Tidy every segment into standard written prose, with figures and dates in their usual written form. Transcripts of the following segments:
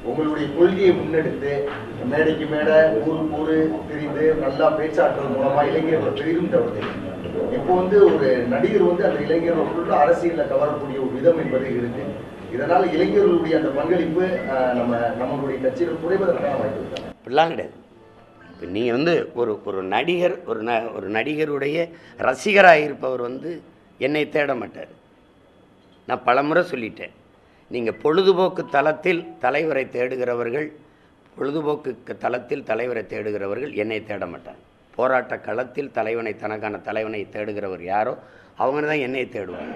உங்களுடைய கொள்கையை முன்னெடுத்து மேடைக்கு மேடை ஊருக்கு ஊரு தெரிந்து நல்லா பேச்சாற்றல் மூலமா இளைஞர்களை பெரிதும் தவிர்த்து இப்போ ஒரு நடிகர் அந்த இளைஞர்களுக்குள்ள அரசியல கவரக்கூடிய ஒரு விதம் என்பது இருக்கு. இதனால இளைஞர்களுடைய அந்த பங்களிப்பு நம்மளுடைய கட்சியில் குறைவதற்கான வாய்ப்பு இருக்கு. அப்படிலாம் கிடையாது. இப்போ நீங்கள் ஒரு நடிகர் ஒரு நடிகருடைய ரசிகராக இருப்பவர் என்னை தேட மாட்டார். நான் பலமுறை சொல்லிட்டேன். நீங்கள் பொழுதுபோக்கு தளத்தில் தலைவரை தேடுகிறவர்கள் என்னை தேட மாட்டாங்க. போராட்ட களத்தில் தனக்கான தலைவனை தேடுகிறவர் யாரோ அவங்க தான் என்னை தேடுவாங்க.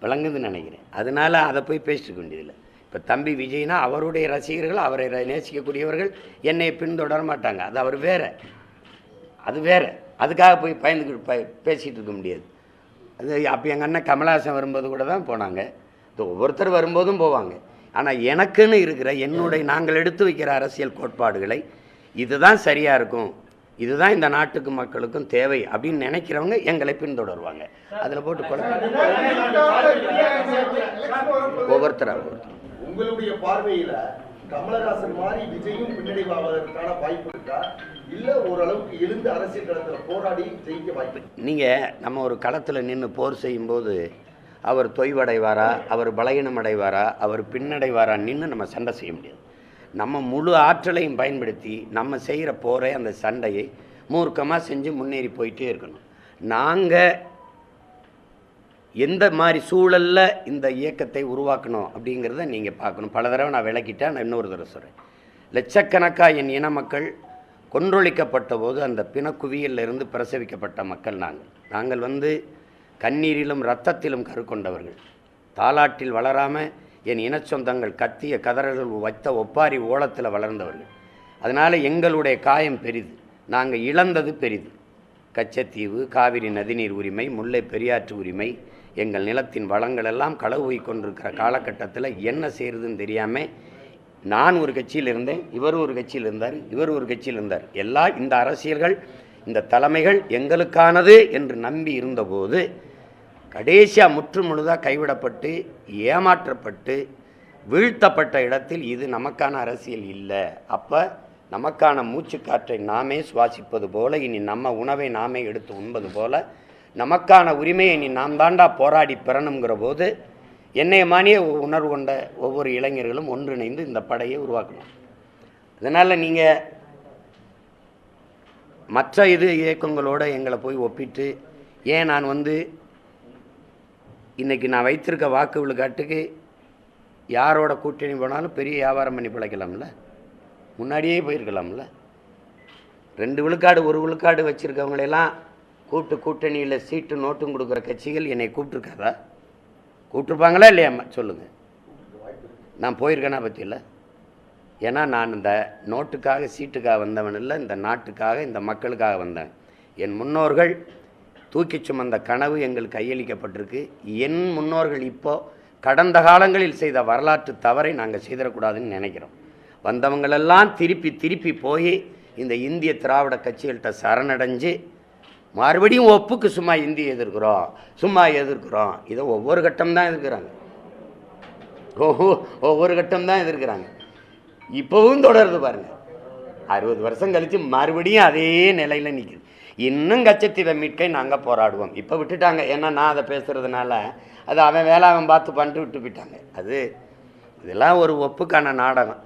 விளங்குதுன்னு நினைக்கிறேன். அதனால் அதை போய் பேசிக்க வேண்டியதில்லை. இப்போ தம்பி விஜய்னா அவருடைய ரசிகர்கள், அவரை நேசிக்கக்கூடியவர்கள் என்னை பின்தொடர மாட்டாங்க. அது வேறு. அதுக்காக போய் பேசிகிட்டு இருக்க முடியாது. அது அப்போ எங்கள் அண்ணன் கமலஹாசன் வரும்போது கூட தான் போனாங்க. இது ஒவ்வொருத்தர் வரும்போதும் போவாங்க. ஆனால் எனக்குன்னு இருக்கிற நாங்கள் எடுத்து வைக்கிற அரசியல் கோட்பாடுகளை இதுதான் சரியாக இருக்கும், இதுதான் இந்த நாட்டுக்கு மக்களுக்கும் தேவை அப்படின்னு நினைக்கிறவங்க எங்களை பின்தொடருவாங்க. அதில் போட்டு ஒவ்வொருத்தராக உங்களுடைய பார்வையில கமலஹாசன் மாதிரி விஜயும் பின்னடைவாவதற்கான வாய்ப்பு இருக்கா, இல்ல ஓரளவுக்கு எழுந்து அரசியல் களத்தில் போராடி ஜெயிக்க வாய்ப்பு? நம்ம ஒரு களத்தில் நின்று போர் செய்யும்போது அவர் தொய்வடைவாரா, அவர் பலகீனம் அடைவாரா, அவர் பின்னடைவாரா நின்று நம்ம சண்டை செய்ய முடியாது. நம்ம முழு ஆற்றலையும் பயன்படுத்தி நம்ம செய்கிற போரை, அந்த சண்டையை மூர்க்கமாக செஞ்சு முன்னேறி போயிட்டே இருக்கணும். நாங்கள் எந்த மாதிரி சூழலில் இந்த இயக்கத்தை உருவாக்கணும் அப்படிங்கிறத நீங்கள் பார்க்கணும். பல தடவை நான் விளக்கிட்டேன். நான் இன்னொரு தடவை சொல்கிறேன். லட்சக்கணக்காக என் இன மக்கள் கொன்றொழிக்கப்பட்ட போது அந்த பிணக்குவியலிருந்து பிரசவிக்கப்பட்ட மக்கள் நாங்கள் கண்ணீரிலும் இரத்தத்திலும் கருக்கொண்டவர்கள். தாலாட்டில் வளராமல் என் இனச்சொந்தங்கள் கத்திய கதறல்கள் வைத்த ஒப்பாரி ஓலத்தில் வளர்ந்தவர்கள். அதனால் எங்களுடைய காயம் பெரிது, நாங்கள் இழந்தது பெரிது. கச்சத்தீவு, காவிரி நதிநீர் உரிமை, முல்லை பெரியாற்று உரிமை, எங்கள் நிலத்தின் வளங்கள் எல்லாம் களவு கொண்டிருக்கிற காலகட்டத்தில் என்ன செய்கிறதுன்னு தெரியாமல் நான் ஒரு கட்சியில் இருந்தேன், இவர் ஒரு கட்சியில் இருந்தார், எல்லாம் இந்த அரசியல்கள், இந்த தலைமைகள் எங்களுக்கானது என்று நம்பி இருந்தபோது கடைசியாக முற்று முழுதாக கைவிடப்பட்டு ஏமாற்றப்பட்டு வீழ்த்தப்பட்ட இடத்தில் இது நமக்கான அரசியல் இல்லை. அப்போ நமக்கான மூச்சுக்காற்றை நாமே சுவாசிப்பது போல, இனி நம்ம உணவை நாமே எடுத்து உண்பது போல, நமக்கான உரிமையை இனி நாம் தாண்டா போராடி பெறணுங்கிற போது என்னைய மானிய உணர்வு கொண்ட ஒவ்வொரு இளைஞர்களும் ஒன்றிணைந்து இந்த படையை உருவாக்கணும். அதனால் நீங்கள் மற்ற இயக்கங்களோடு எங்களை போய் ஒப்பிட்டு ஏன் நான் இன்றைக்கி நான் வைத்திருக்க வாக்கு விழுக்காட்டுக்கு யாரோட கூட்டணி போனாலும் பெரிய வியாபாரம் பண்ணி பிழைக்கலாம்ல, முன்னாடியே போயிருக்கலாம்ல. 2 விழுக்காடு 1 விழுக்காடு வச்சுருக்கவங்களெல்லாம் கூட்டணியில் சீட்டு நோட்டும் கொடுக்குற கட்சிகள் என்னை கூப்பிட்ருக்காதா? கூப்பிட்ருப்பாங்களா இல்லையா? சொல்லுங்கள். நான் போயிருக்கேனா பற்றியில்? ஏன்னா நான் இந்த நோட்டுக்காக சீட்டுக்காக வந்தவன் இல்லை, இந்த நாட்டுக்காக இந்த மக்களுக்காக வந்தேன். என் முன்னோர்கள் தூக்கி சுமந்த கனவு எங்களுக்கு கையளிக்கப்பட்டிருக்கு. என் முன்னோர்கள் இப்போது கடந்த காலங்களில் செய்த வரலாற்று தவறை நாங்கள் செய்திடக்கூடாதுன்னு நினைக்கிறோம். வந்தவங்களெல்லாம் திருப்பி போய் இந்த இந்திய திராவிட கட்சிகள்கிட்ட சரணடைஞ்சு மறுபடியும் ஒப்புக்கு சும்மா இந்திய எதிர்க்கிறோம் இதை ஒவ்வொரு கட்டம் தான் எதிர்க்கிறாங்க. இப்போவும் தொடருது பாருங்கள். 60 வருஷம் கழித்து மறுபடியும் அதே நிலையில் நிற்குது. இன்னும் கச்சத்தீவை மீட்கை நாங்கள் போராடுவோம். இப்போ விட்டுட்டாங்க. ஏன்னா நான் அதை பேசுகிறதுனால அது அவன் வேலை அவன் பார்த்து பண்ணிட்டு விட்டு போயிட்டாங்க. இதெல்லாம் ஒரு ஒப்புக்கான நாடகம்.